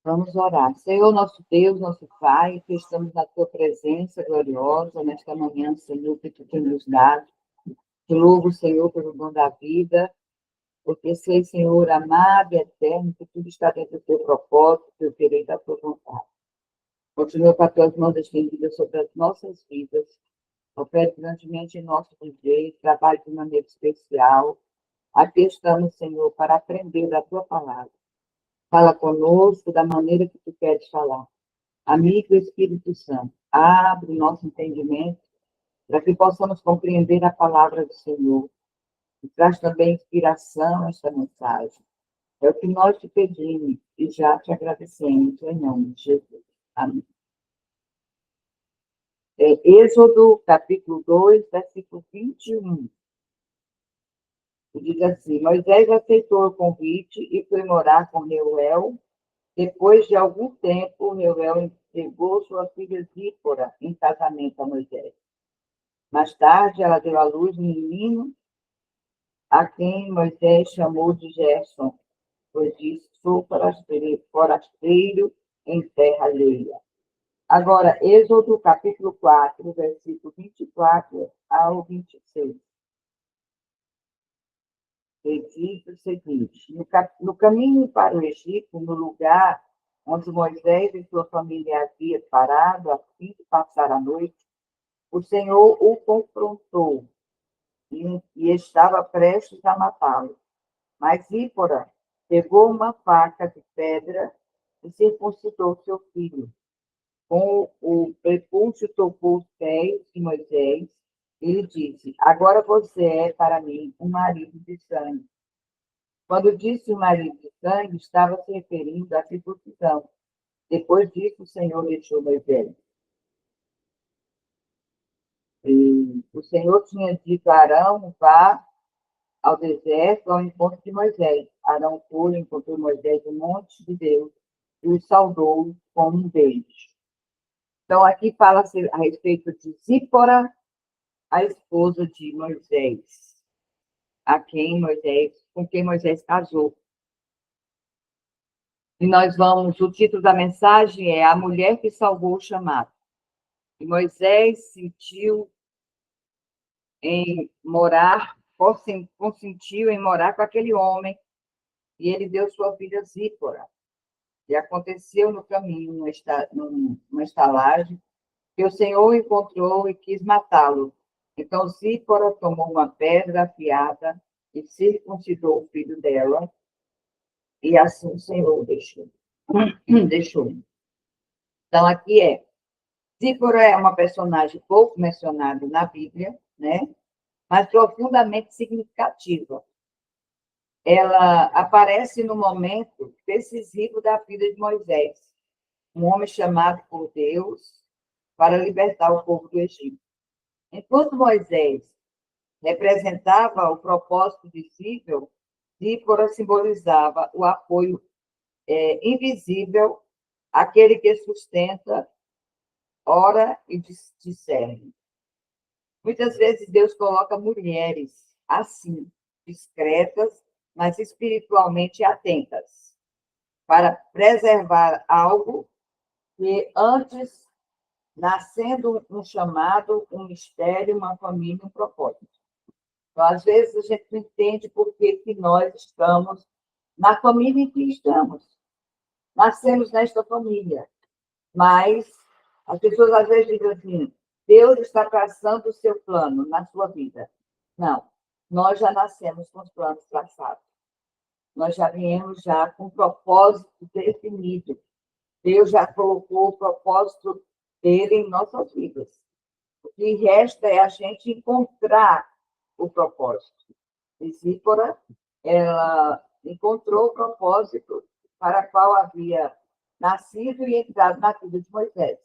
Vamos orar. Senhor, nosso Deus, nosso Pai, que estamos na tua presença gloriosa nesta manhã, Senhor, que tu tem nos dado. Te louvo, Senhor, pelo dom da vida, porque sei, Senhor, amado e eterno, que tudo está dentro do teu propósito, do teu querer e da tua vontade. Continua com as tuas mãos estendidas sobre as nossas vidas. Opere grandemente em nosso viver, trabalhe de maneira especial. Aqui estamos, Senhor, para aprender da tua palavra. Fala conosco da maneira que tu queres falar. Amigo Espírito Santo, abre o nosso entendimento para que possamos compreender a palavra do Senhor. E traz também inspiração a esta mensagem. É o que nós te pedimos e já te agradecemos, em nome de Jesus. Amém. Êxodo, capítulo 2, versículo 21. Diz assim: Moisés aceitou o convite e foi morar com Reuel. Depois de algum tempo, Reuel entregou sua filha Zípora em casamento a Moisés. Mais tarde, ela deu à luz um menino, a quem Moisés chamou de Gerson, pois disse: sou forasteiro em terra alheia. Agora, Êxodo, capítulo 4, versículo 24 ao 26. Ele diz o seguinte: no caminho para o Egito, no lugar onde Moisés e sua família haviam parado a fim de passar a noite, o Senhor o confrontou e estava prestes a matá-lo. Mas Zípora pegou uma faca de pedra e circuncidou seu filho. Com o prepúcio tocou os pés de Moisés. Ele disse: agora você é para mim um marido de sangue. Quando disse o marido de sangue, estava se referindo à circuncisão. Depois disso, o Senhor deixou Moisés. E o Senhor tinha dito a Arão: vá ao deserto ao encontro de Moisés. Arão foi, encontrou Moisés no monte de Deus e o saudou com um beijo. Então, aqui fala-se a respeito de Zípora, a esposa de Moisés, com quem Moisés casou. E o título da mensagem é A Mulher que Salvou o Chamado. E Moisés consentiu em morar com aquele homem, e ele deu sua filha Zípora. E aconteceu no caminho, numa estalagem, que o Senhor o encontrou e quis matá-lo. Então Zípora tomou uma pedra afiada e circuncidou o filho dela, e assim o Senhor deixou. Então, aqui Zípora é uma personagem pouco mencionada na Bíblia, né? Mas profundamente significativa. Ela aparece no momento decisivo da vida de Moisés, um homem chamado por Deus para libertar o povo do Egito. Enquanto Moisés representava o propósito visível, Zípora simbolizava o apoio invisível, aquele que sustenta, ora e discerne. Muitas vezes Deus coloca mulheres assim, discretas, mas espiritualmente atentas, para preservar algo que antes, nascendo um chamado, um mistério, uma família, um propósito. Então, às vezes, a gente não entende por que nós estamos na família em que estamos. Nascemos nesta família, mas as pessoas às vezes dizem assim: Deus está traçando o seu plano na sua vida. Não, nós já nascemos com os planos traçados. Nós já viemos já com um propósito definido. Deus já colocou o propósito dele em nossas vidas. O que resta é a gente encontrar o propósito. E Zípora, ela encontrou o propósito para o qual havia nascido e entrado na vida de Moisés.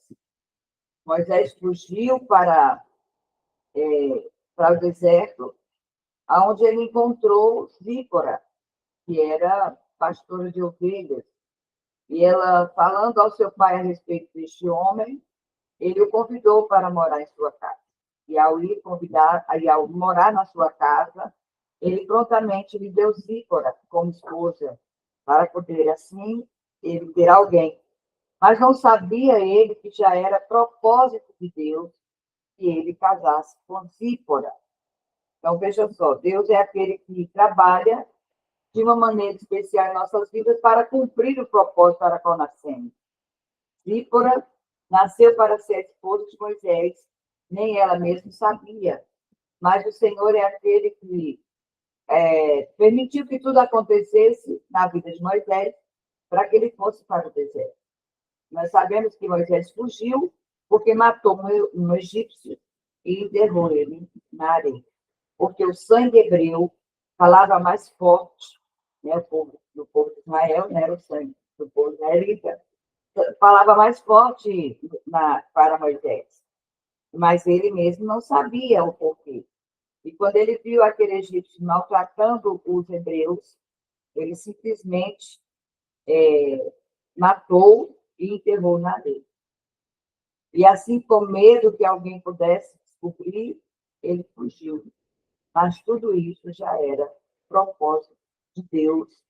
Moisés fugiu para o deserto, onde ele encontrou Zípora, que era pastora de ovelhas. E ela, falando ao seu pai a respeito deste homem, ele o convidou para morar em sua casa. E ao morar na sua casa, ele prontamente lhe deu Zípora como esposa, para poder, assim, ele ter alguém. Mas não sabia ele que já era propósito de Deus que ele casasse com Zípora. Então, veja só, Deus é aquele que trabalha de uma maneira especial em nossas vidas para cumprir o propósito para qual nascemos. Zípora nasceu para ser esposa de Moisés, nem ela mesma sabia. Mas o Senhor é aquele que permitiu que tudo acontecesse na vida de Moisés para que ele fosse para o deserto. Nós sabemos que Moisés fugiu porque matou um egípcio e enterrou ele na areia. Porque o sangue hebreu falava mais forte, né? Do povo de Israel, né? Era o sangue do povo israelita, falava mais forte para Moisés. Mas ele mesmo não sabia o porquê. E quando ele viu aquele egípcio maltratando os hebreus, ele simplesmente matou e enterrou na areia. E assim, com medo que alguém pudesse descobrir, ele fugiu. Mas tudo isso já era propósito de Deus.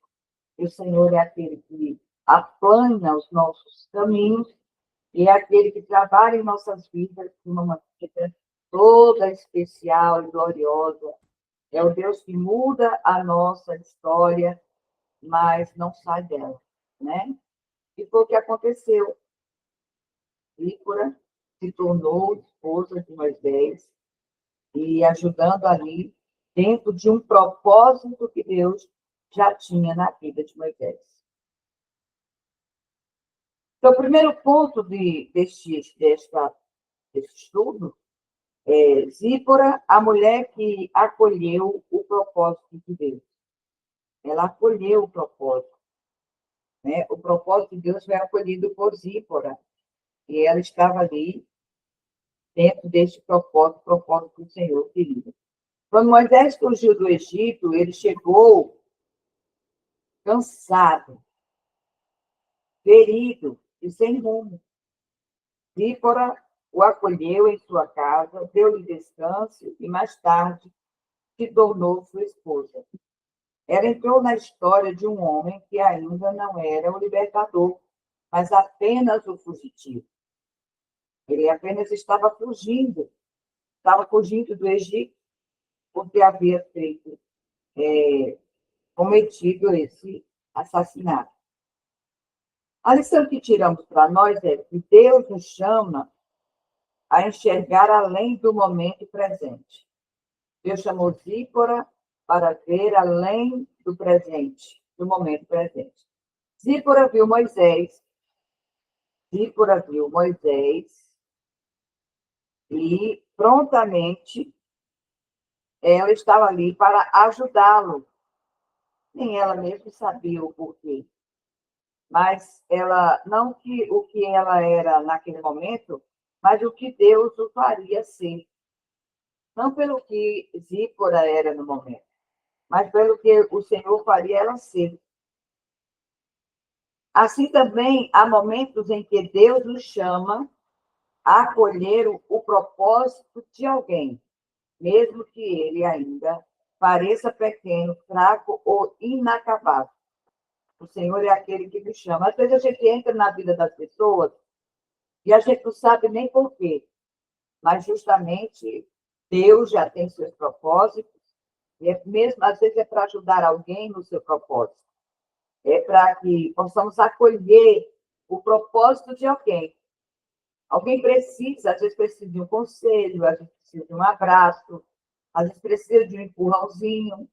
E o Senhor é aquele que aplana os nossos caminhos e é aquele que trabalha em nossas vidas de uma maneira toda especial e gloriosa. É o Deus que muda a nossa história, mas não sai dela, né? E foi o que aconteceu. Zípora se tornou esposa de Moisés e ajudando ali dentro de um propósito que Deus já tinha na vida de Moisés. Então, o primeiro ponto desse estudo é Zípora, a mulher que acolheu o propósito de Deus. Ela acolheu o propósito. Né? O propósito de Deus foi acolhido por Zípora. E ela estava ali dentro deste propósito do Senhor, querido. Quando Moisés fugiu do Egito, ele chegou cansado, ferido e sem rumo. Zípora o acolheu em sua casa, deu-lhe descanso e, mais tarde, se tornou sua esposa. Ela entrou na história de um homem que ainda não era o libertador, mas apenas o fugitivo. Ele apenas estava fugindo do Egito, porque havia cometido esse assassinato. A lição que tiramos para nós é que Deus nos chama a enxergar além do momento presente. Deus chamou Zípora para ver além do presente, do momento presente. Zípora viu Moisés e prontamente ela estava ali para ajudá-lo. Nem ela mesma sabia o porquê. Mas ela, não que o que ela era naquele momento, mas o que Deus o faria ser. Não pelo que Zípora era no momento, mas pelo que o Senhor faria ela ser. Assim também há momentos em que Deus nos chama a acolher o propósito de alguém, mesmo que ele ainda pareça pequeno, fraco ou inacabado. O Senhor é aquele que nos chama. Às vezes a gente entra na vida das pessoas e a gente não sabe nem por quê, mas justamente Deus já tem seus propósitos, e mesmo às vezes é para ajudar alguém no seu propósito, é para que possamos acolher o propósito de alguém. Alguém precisa, às vezes precisa de um conselho, às vezes precisa de um abraço, às vezes precisa de um empurrãozinho,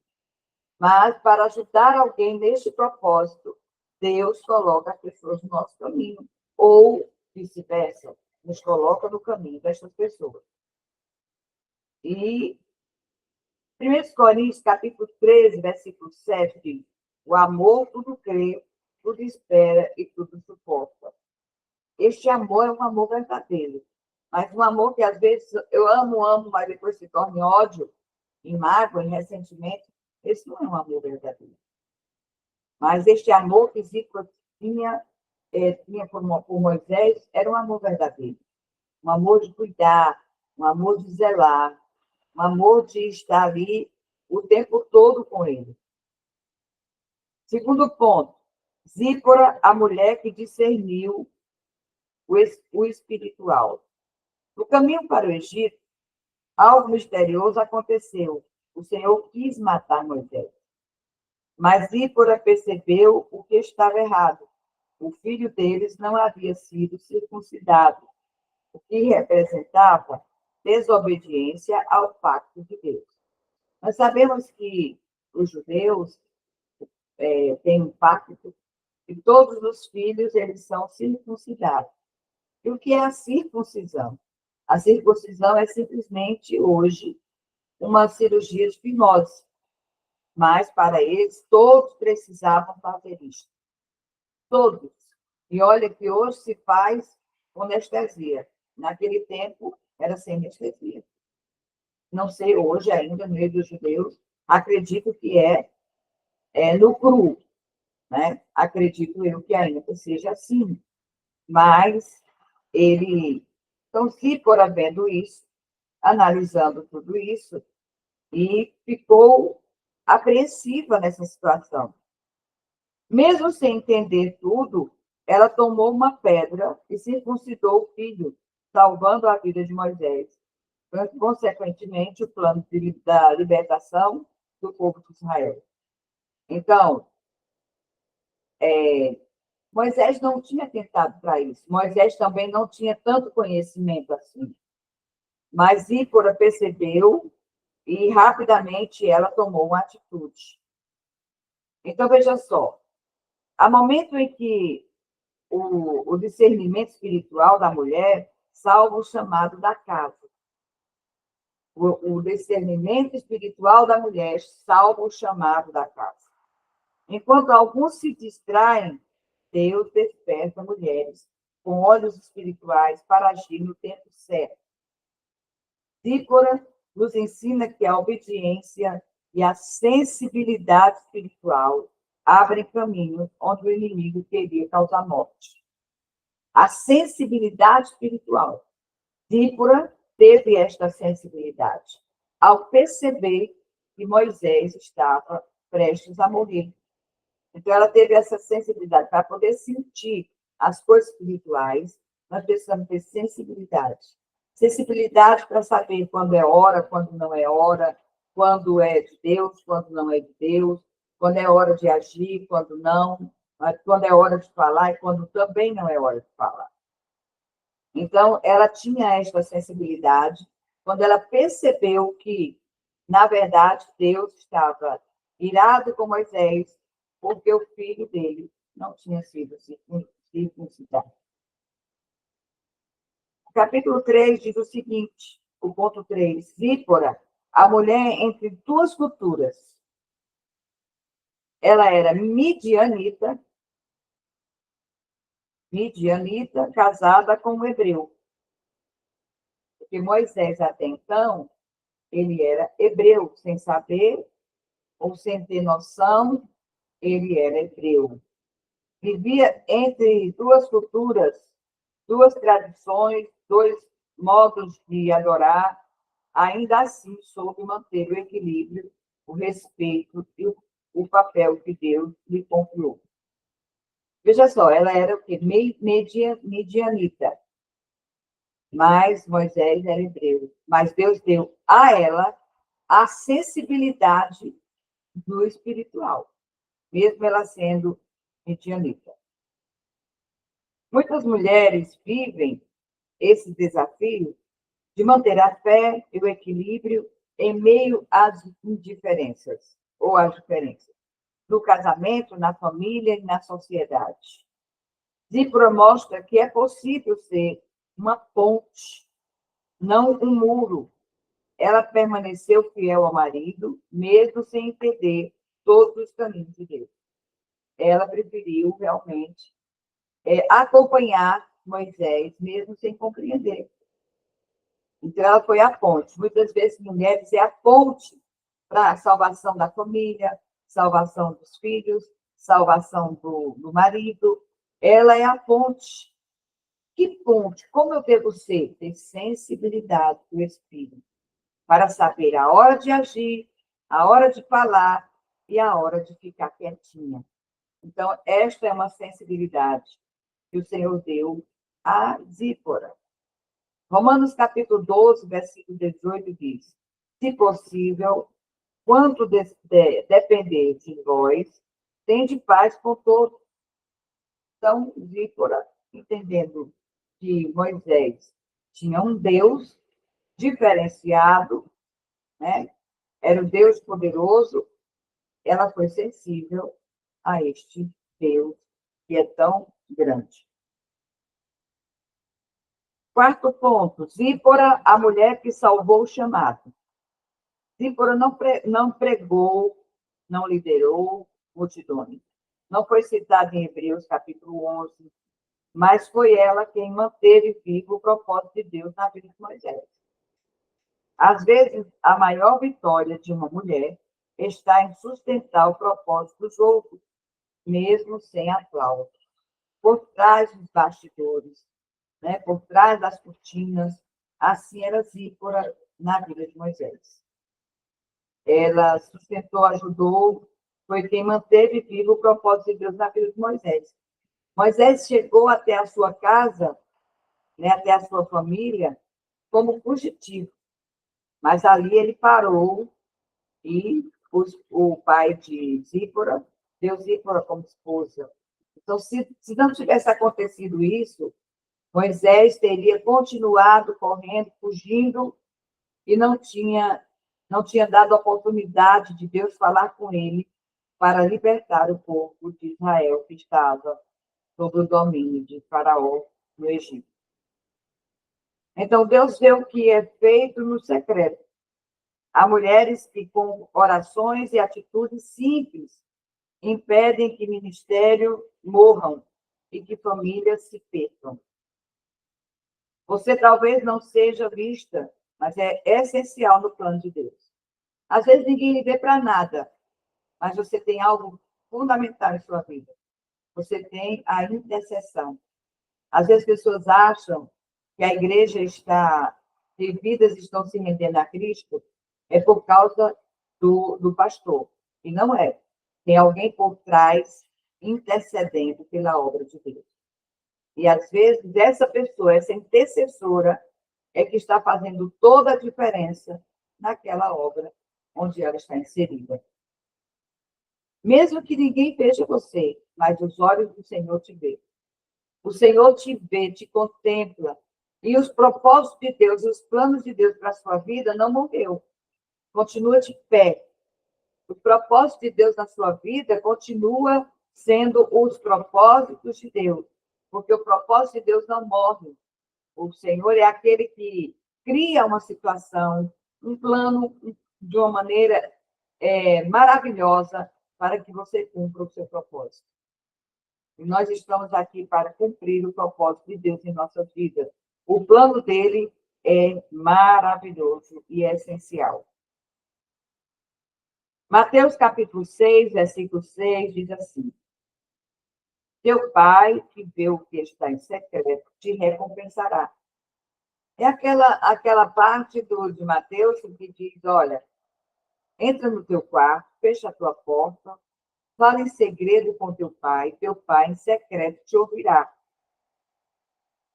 mas para ajudar alguém neste propósito, Deus coloca as pessoas no nosso caminho, ou vice-versa, nos coloca no caminho destas pessoas. E 1 Coríntios, capítulo 13, versículo 7, diz: o amor tudo crê, tudo espera e tudo suporta. Este amor é um amor verdadeiro, mas um amor que às vezes eu amo, mas depois se torna em ódio, em mágoa, em ressentimento. Esse não é um amor verdadeiro. Mas este amor que Zico tinha por Moisés era um amor verdadeiro. Um amor de cuidar, um amor de zelar, um amor de estar ali o tempo todo com ele. Segundo ponto, Zípora, a mulher que discerniu o espiritual. No caminho para o Egito, algo misterioso aconteceu. O Senhor quis matar Moisés. Mas Zípora percebeu o que estava errado. O filho deles não havia sido circuncidado, o que representava desobediência ao pacto de Deus. Nós sabemos que os judeus têm um pacto e todos os filhos eles são circuncidados. E o que é a circuncisão? A circuncisão é simplesmente, hoje, uma cirurgia de fimose. Mas, para eles, todos precisavam fazer isso. Todos. E olha que hoje se faz com anestesia. Naquele tempo, era sem anestesia. Não sei, hoje ainda, no meio dos judeus, acredito que é no cru, né? Acredito eu que ainda seja assim. Mas ele, então, se por havendo isso, analisando tudo isso, e ficou apreensiva nessa situação. Mesmo sem entender tudo, ela tomou uma pedra e circuncidou o filho, salvando a vida de Moisés. Consequentemente, o plano da libertação do povo de Israel. Então, Moisés não tinha tentado para isso. Moisés também não tinha tanto conhecimento assim. Mas Zípora percebeu e rapidamente ela tomou uma atitude. Então, veja só, há momento em que o discernimento espiritual da mulher salva o chamado da casa. O discernimento espiritual da mulher salva o chamado da casa. Enquanto alguns se distraem, Deus desperta mulheres com olhos espirituais para agir no tempo certo. Zípora nos ensina que a obediência e a sensibilidade espiritual abrem caminhos onde o inimigo queria causar morte. A sensibilidade espiritual. Zípora teve esta sensibilidade ao perceber que Moisés estava prestes a morrer. Então, ela teve essa sensibilidade para poder sentir as coisas espirituais. Nós precisamos ter sensibilidade. Sensibilidade para saber quando é hora, quando não é hora, quando é de Deus, quando não é de Deus, quando é hora de agir, quando não, quando é hora de falar e quando também não é hora de falar. Então, ela tinha esta sensibilidade quando ela percebeu que, na verdade, Deus estava irado com Moisés porque o filho dele não tinha sido circuncidado. O capítulo 3 diz o seguinte, o ponto 3, Zípora, a mulher entre duas culturas. Ela era midianita, casada com um hebreu. Porque Moisés, até então, ele era hebreu, sem saber ou sem ter noção, ele era hebreu. Vivia entre duas culturas, duas tradições, dois modos de adorar, ainda assim soube manter o equilíbrio, o respeito e o papel que Deus lhe confiou. Veja só, ela era o quê? Medianita. Mas Moisés era hebreu. Mas Deus deu a ela a sensibilidade do espiritual, mesmo ela sendo medianita. Muitas mulheres vivem esse desafio de manter a fé e o equilíbrio em meio às indiferenças ou às diferenças, no casamento, na família e na sociedade. Zípora mostra que é possível ser uma ponte, não um muro. Ela permaneceu fiel ao marido, mesmo sem entender todos os caminhos de Deus. Ela preferiu realmente acompanhar Moisés, mesmo sem compreender. Então, ela foi a ponte. Muitas vezes, mulheres é a ponte para a salvação da família, salvação dos filhos, salvação do marido. Ela é a ponte. Que ponte? Como eu devo ser? Ter sensibilidade do Espírito, para saber a hora de agir, a hora de falar e a hora de ficar quietinha. Então, esta é uma sensibilidade que o Senhor deu a Zípora. Romanos capítulo 12, versículo 18 diz: se possível, quanto depender de vós, tende paz com todos. Então, Zípora, entendendo que Moisés tinha um Deus diferenciado, né? Era o Deus poderoso, ela foi sensível a este Deus que é tão grande. Quarto ponto, Zípora, a mulher que salvou o chamado. Zípora não pregou, não liderou multidões. Não foi citada em Hebreus capítulo 11, mas foi ela quem manteve vivo o propósito de Deus na vida de Moisés. Às vezes, a maior vitória de uma mulher está em sustentar o propósito dos outros, mesmo sem aplauso. Por trás dos bastidores, né? Por trás das cortinas, assim era Zípora na vida de Moisés. Ela sustentou, ajudou, foi quem manteve vivo o propósito de Deus na vida de Moisés. Moisés chegou até a sua casa, né, até a sua família, como fugitivo. Mas ali ele parou e o pai de Zípora deu Zípora como esposa. Então, se não tivesse acontecido isso, Moisés teria continuado correndo, fugindo, e não tinha dado a oportunidade de Deus falar com ele para libertar o povo de Israel que estava sob o domínio de Faraó no Egito. Então, Deus vê o que é feito no secreto. Há mulheres que, com orações e atitudes simples, impedem que ministério morram e que famílias se percam. Você talvez não seja vista, mas é essencial no plano de Deus. Às vezes ninguém lhe vê para nada, mas você tem algo fundamental em sua vida. Você tem a intercessão. Às vezes pessoas acham que a igreja que vidas estão se rendendo a Cristo, é por causa do pastor. E não é. Tem alguém por trás intercedendo pela obra de Deus. E às vezes essa pessoa, essa intercessora, é que está fazendo toda a diferença naquela obra onde ela está inserida. Mesmo que ninguém veja você, mas os olhos do Senhor te vê. O Senhor te vê, te contempla. E os propósitos de Deus, os planos de Deus para a sua vida não morreu. Continua de pé. O propósito de Deus na sua vida continua sendo os propósitos de Deus. Porque o propósito de Deus não morre. O Senhor é aquele que cria uma situação, um plano de uma maneira maravilhosa para que você cumpra o seu propósito. E nós estamos aqui para cumprir o propósito de Deus em nossa vida. O plano dele é maravilhoso e é essencial. Mateus capítulo 6, versículo 6, diz assim: teu pai, que vê o que está em secreto, te recompensará. É aquela parte de Mateus que diz, olha, entra no teu quarto, fecha a tua porta, fala em segredo com teu pai em secreto te ouvirá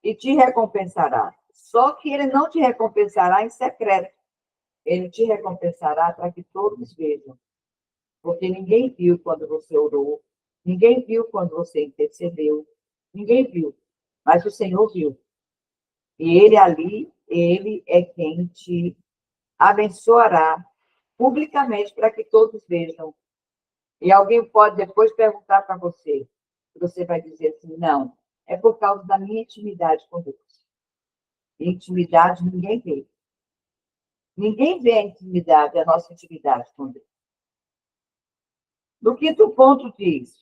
e te recompensará. Só que ele não te recompensará em secreto. Ele te recompensará para que todos vejam. Porque ninguém viu quando você orou, ninguém viu quando você intercedeu, ninguém viu, mas o Senhor viu. E ele ali, ele é quem te abençoará publicamente para que todos vejam. E alguém pode depois perguntar para você, você vai dizer assim, não, é por causa da minha intimidade com Deus. Intimidade ninguém vê. Ninguém vê a intimidade, a nossa intimidade com Deus. No quinto ponto diz,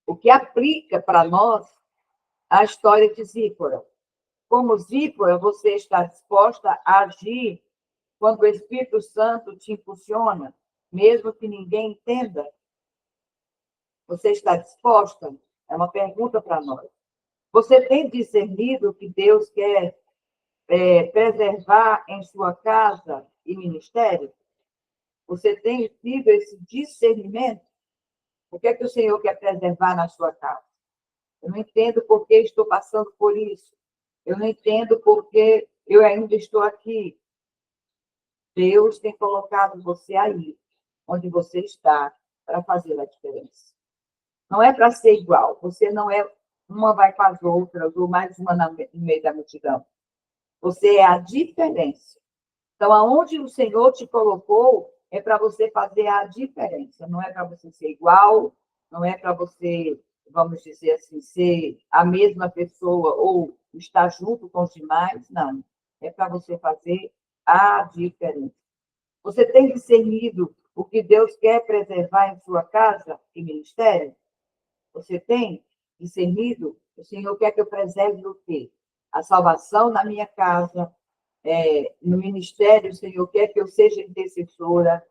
o que aplica para nós a história de Zípora. Como Zípora, você está disposta a agir quando o Espírito Santo te impulsiona, mesmo que ninguém entenda? Você está disposta? É uma pergunta para nós. Você tem discernido o que Deus quer preservar em sua casa e ministério? Você tem tido esse discernimento? O que é que o Senhor quer preservar na sua casa? Eu não entendo por que estou passando por isso. Eu não entendo por que eu ainda estou aqui. Deus tem colocado você aí, onde você está, para fazer a diferença. Não é para ser igual. Você não é uma vai com as outras, ou mais uma no meio da multidão. Você é a diferença. Então, aonde o Senhor te colocou, é para você fazer a diferença. Não é para você ser igual, não é para você, vamos dizer assim, ser a mesma pessoa ou estar junto com os demais. Não. É para você fazer a diferença. Você tem discernido o que Deus quer preservar em sua casa e ministério? Você tem discernido? O Senhor quer que eu preserve o quê? A salvação na minha casa, no ministério, o Senhor quer que eu seja intercessora.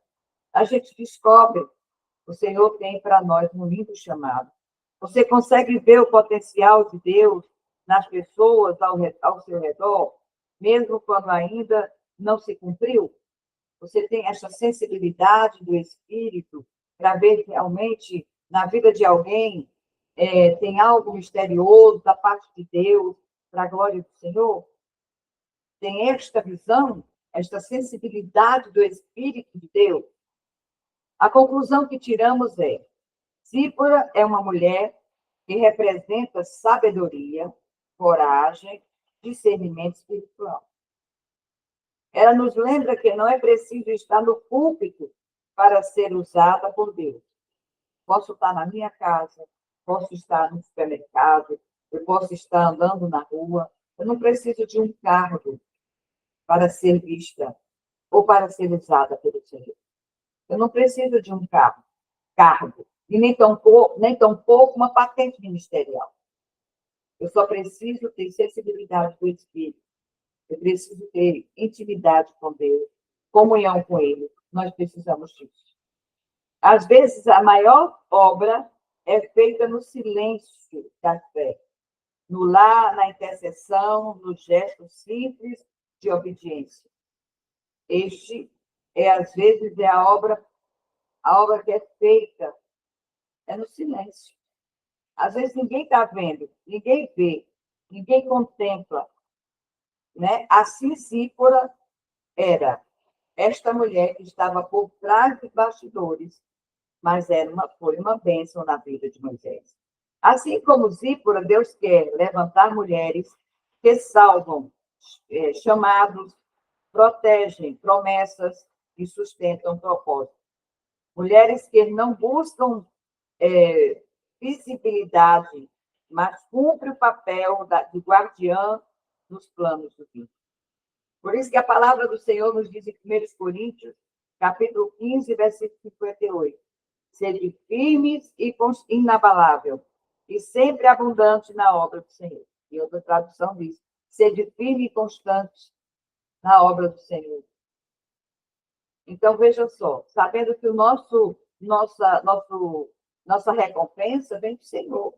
A gente descobre, o Senhor tem para nós um lindo chamado. Você consegue ver o potencial de Deus nas pessoas ao seu redor, mesmo quando ainda não se cumpriu? Você tem essa sensibilidade do Espírito para ver realmente na vida de alguém tem algo misterioso da parte de Deus para a glória do Senhor? Tem esta visão, esta sensibilidade do Espírito de Deus? A conclusão que tiramos é: Zípora é uma mulher que representa sabedoria, coragem, discernimento espiritual. Ela nos lembra que não é preciso estar no púlpito para ser usada por Deus. Posso estar na minha casa, posso estar no supermercado, eu posso estar andando na rua. Eu não preciso de um cargo para ser vista ou para ser usada pelo Senhor. Eu não preciso de um cargo, e nem tão pouco uma patente ministerial. Eu só preciso ter sensibilidade do Espírito. Eu preciso ter intimidade com Deus, comunhão com Ele. Nós precisamos disso. Às vezes, a maior obra é feita no silêncio da fé, no lar, na intercessão, no gesto simples de obediência. Este às vezes, é a obra que é feita no silêncio. Às vezes, ninguém está vendo, ninguém vê, ninguém contempla, né? Assim, Zípora era esta mulher que estava por trás dos bastidores, mas foi uma bênção na vida de Moisés. Assim como Zípora, Deus quer levantar mulheres que salvam chamados, protegem promessas e sustentam propósitos. Mulheres que não buscam visibilidade, mas cumprem o papel de guardiã dos planos do fim. Por isso que a palavra do Senhor nos diz em 1 Coríntios, capítulo 15, versículo 58. Sede firmes e inabalável, e sempre abundante na obra do Senhor. E outra tradução diz, sede firme e constante na obra do Senhor. Então, veja só, sabendo que nossa recompensa vem do Senhor.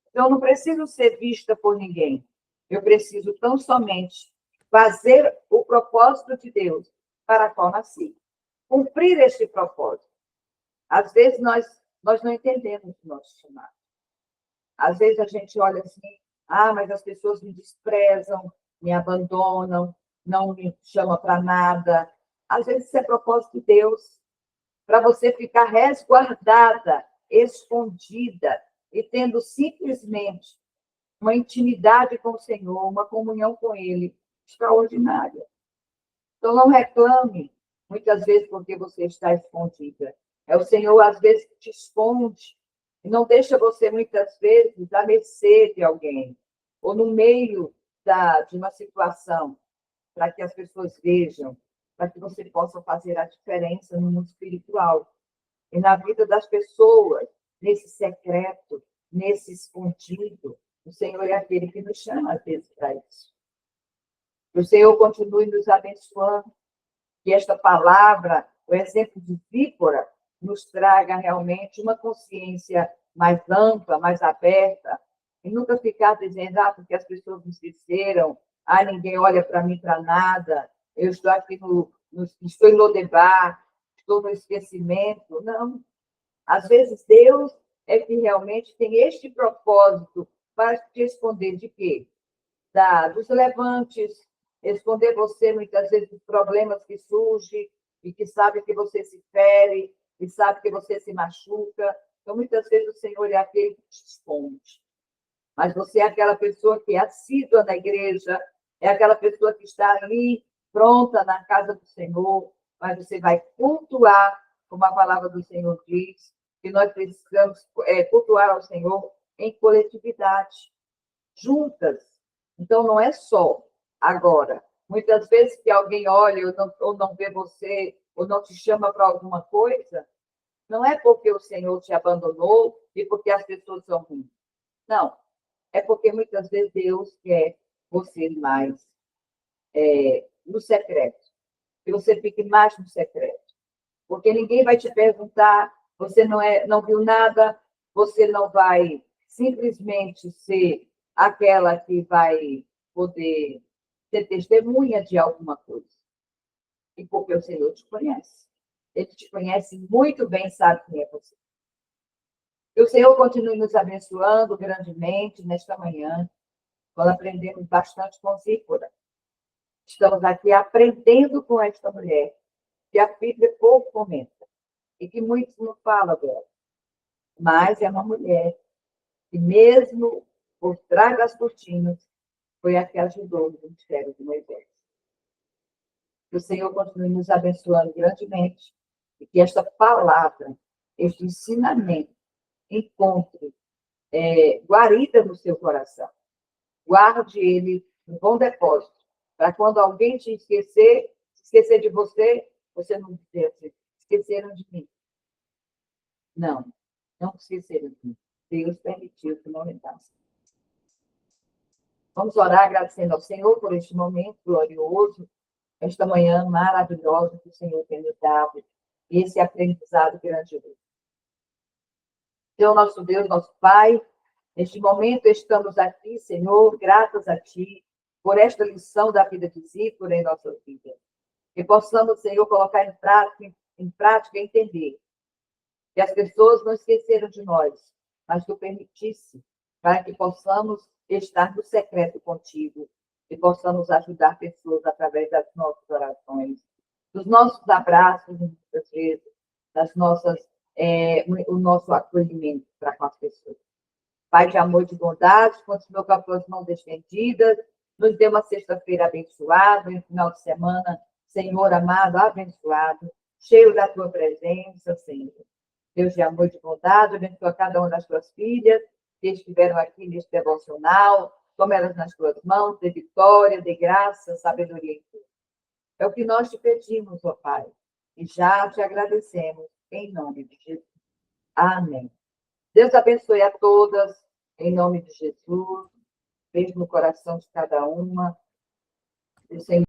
Então, eu não preciso ser vista por ninguém. Eu preciso tão somente fazer o propósito de Deus para a qual nasci. Cumprir este propósito. Às vezes, nós não entendemos o nosso chamado. Às vezes, a gente olha assim, mas as pessoas me desprezam, me abandonam, não me chamam para nada. Às vezes, isso é propósito de Deus, para você ficar resguardada, escondida, e tendo simplesmente uma intimidade com o Senhor, uma comunhão com Ele extraordinária. Então, não reclame, muitas vezes, porque você está escondida. É o Senhor, às vezes, que te esconde e não deixa você, muitas vezes, à mercê de alguém, ou no meio de uma situação, para que as pessoas vejam, para que você possa fazer a diferença no mundo espiritual e na vida das pessoas, nesse secreto, nesse escondido. O Senhor é aquele que nos chama, às vezes, para isso. Que o Senhor continue nos abençoando, que esta palavra, o exemplo de Zípora, nos traga realmente uma consciência mais ampla, mais aberta, e nunca ficar dizendo, porque as pessoas me esqueceram, ninguém olha para mim para nada, eu estou aqui estou em Lodebar, estou no esquecimento. Não. Às vezes, Deus é que realmente tem este propósito para te esconder de quê? Dos levantes, esconder você, muitas vezes, dos problemas que surgem e que sabe que você se fere, e sabe que você se machuca. Então, muitas vezes, o Senhor é aquele que te esconde. Mas você é aquela pessoa que é assídua na igreja, é aquela pessoa que está ali, pronta na casa do Senhor, mas você vai cultuar, como a palavra do Senhor diz, que nós precisamos cultuar ao Senhor em coletividade, juntas. Então, não é só agora. Muitas vezes que alguém olha ou não vê você, ou não te chama para alguma coisa, não é porque o Senhor te abandonou e porque as pessoas são ruins. Não. É porque muitas vezes Deus quer você mais no secreto. Que você fique mais no secreto. Porque ninguém vai te perguntar, você não viu nada, você não vai simplesmente ser aquela que vai poder ser testemunha de alguma coisa. E porque o Senhor te conhece. Ele te conhece muito bem, sabe quem é você. Que o Senhor continue nos abençoando grandemente nesta manhã, quando aprendemos bastante com Zípora. Estamos aqui aprendendo com esta mulher, que a Bíblia pouco comenta, e que muitos não falam dela. Mas é uma mulher que, mesmo por trás das cortinas, foi a que ajudou no ministério de Moisés. Que o Senhor continue nos abençoando grandemente, e que esta palavra, este ensinamento, encontre guarida no seu coração. Guarde ele no bom depósito, para quando alguém te esquecer de você, você não dizer assim, esqueceram de mim. Não, não esqueceram de mim. Deus permitiu que não lembrasse. Vamos orar agradecendo ao Senhor por este momento glorioso, esta manhã maravilhosa que o Senhor tem nos dado, esse aprendizado grandioso. Senhor, nosso Deus, nosso Pai, neste momento estamos aqui, Senhor, graças a Ti, por esta lição da vida de Zípora em nossa vida. Que possamos, Senhor, colocar em prática e entender que as pessoas não esqueceram de nós, mas Tu permitisse para que possamos estar no secreto contigo e possamos ajudar pessoas através das nossas orações, dos nossos abraços, muitas vezes, o nosso acolhimento para com as pessoas. Pai de amor e de bondade, continua com as tuas mãos estendidas, nos dê uma sexta-feira abençoada, um final de semana, Senhor amado, abençoado, cheio da tua presença, Senhor. Deus de amor e de bondade, abençoa cada uma das tuas filhas, que estiveram aqui neste devocional, toma elas nas tuas mãos, de vitória, de graça, sabedoria e tudo. É o que nós te pedimos, ó Pai, e já te agradecemos, em nome de Jesus. Amém. Deus abençoe a todas, em nome de Jesus. Beijo no coração de cada uma. O Senhor